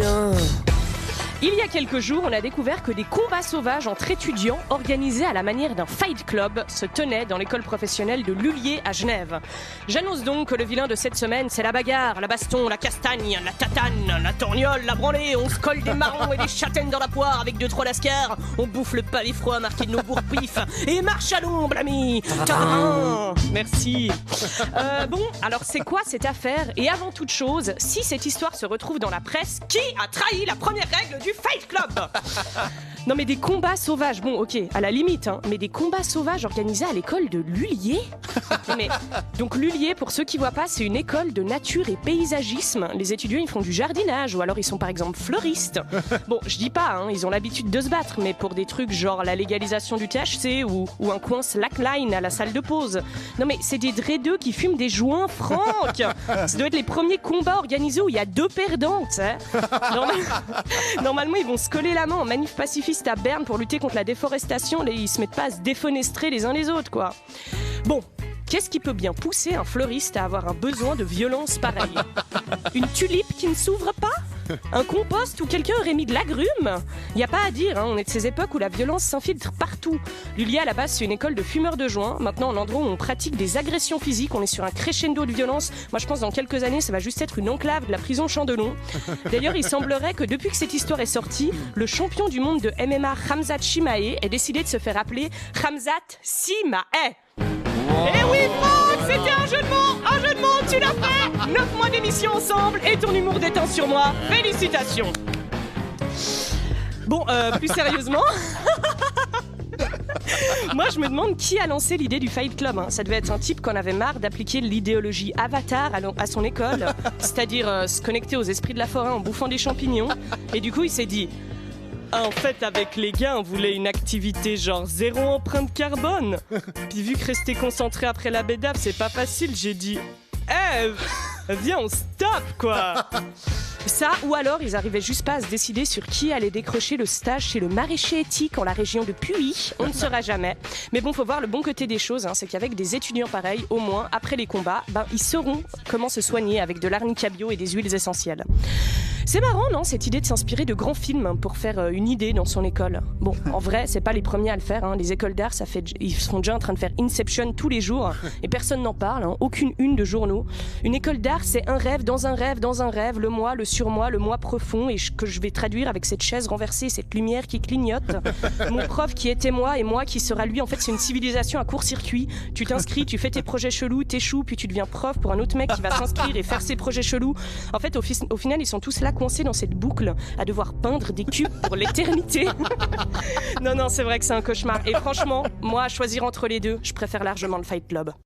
bien. Il y a quelques jours, on a découvert que des combats sauvages entre étudiants organisés à la manière d'un fight club se tenaient dans l'école professionnelle de Lullier à Genève. J'annonce donc que le vilain de cette semaine, c'est la bagarre, la baston, la castagne, la tatane, la torgnole, la branlée. On se colle des marrons et des châtaignes dans la poire avec 2-3 lascars. On bouffe le palais froid marqué de nos bourre-pifs. Et marche à l'ombre, l'ami. Merci. Bon, alors c'est quoi cette affaire? Et avant toute chose, si cette histoire se retrouve dans la presse, qui a trahi la première règle du Fight Club? Non mais des combats sauvages, bon ok, à la limite, hein, mais des combats sauvages organisés à l'école de Lullier. Mais, donc Lullier, pour ceux qui voient pas, c'est une école de nature et paysagisme. Les étudiants, ils font du jardinage, ou alors ils sont par exemple fleuristes. Bon, je dis pas, hein, ils ont l'habitude de se battre, mais pour des trucs genre la légalisation du THC ou un coin slackline à la salle de pause. Non mais c'est des dreadeux qui fument des joints francs. Ça doit être les premiers combats organisés où il y a 2 perdants, tu sais. Normalement, ils vont se coller la main en manif pacifiste à Berne pour lutter contre la déforestation. Ils se mettent pas à se défenestrer les uns les autres, quoi. Bon, qu'est-ce qui peut bien pousser un fleuriste à avoir un besoin de violence pareille? Une tulipe qui ne s'ouvre pas? Un compost où quelqu'un aurait mis de l'agrume? Y a pas à dire, hein, on est de ces époques où la violence s'infiltre partout. Lullier, à la base, c'est une école de fumeurs de joints. Maintenant, un endroit où on pratique des agressions physiques, on est sur un crescendo de violence. Moi, je pense dans quelques années, ça va juste être une enclave de la prison Chandelon. D'ailleurs, il semblerait que depuis que cette histoire est sortie, le champion du monde de MMA, Khamzat Chimae, ait décidé de se faire appeler Khamzat Simae. Eh oui, Franck, c'était un jeu de mots, tu l'as fait. 9 mois d'émission ensemble et ton humour déteint sur moi. Félicitations. Bon, plus sérieusement, moi je me demande qui a lancé l'idée du Fight Club, hein. Ça devait être un type qu'on avait marre d'appliquer l'idéologie Avatar à son école, c'est-à-dire se connecter aux esprits de la forêt en bouffant des champignons. Et du coup, il s'est dit... En fait, avec les gars, on voulait une activité genre 0 empreinte carbone. Puis vu que rester concentré après la bédave, c'est pas facile, j'ai dit viens, on stop, quoi. Ça, ou alors ils arrivaient juste pas à se décider sur qui allait décrocher le stage chez le maraîcher éthique en la région de Puy. On ne saura jamais. Mais bon, faut voir le bon côté des choses, hein, c'est qu'avec des étudiants pareils, au moins, après les combats, ils sauront comment se soigner avec de l'arnica bio et des huiles essentielles. C'est marrant, non, cette idée de s'inspirer de grands films pour faire une idée dans son école. Bon, en vrai, c'est pas les premiers à le faire, hein. Les écoles d'art, ils sont déjà en train de faire Inception tous les jours et personne n'en parle, hein. Aucune une de journaux. Une école d'art, c'est un rêve dans un rêve dans un rêve, le moi, le surmoi, le moi profond, et que je vais traduire avec cette chaise renversée, cette lumière qui clignote. Mon prof qui était moi et moi qui sera lui. En fait, c'est une civilisation à court-circuit. Tu t'inscris, tu fais tes projets chelous, t'échoues, puis tu deviens prof pour un autre mec qui va s'inscrire et faire ses projets chelous. En fait, au final, ils sont tous là coincés dans cette boucle à devoir peindre des cubes pour l'éternité. Non, c'est vrai que c'est un cauchemar. Et franchement, moi, à choisir entre les deux, je préfère largement le Fight Club.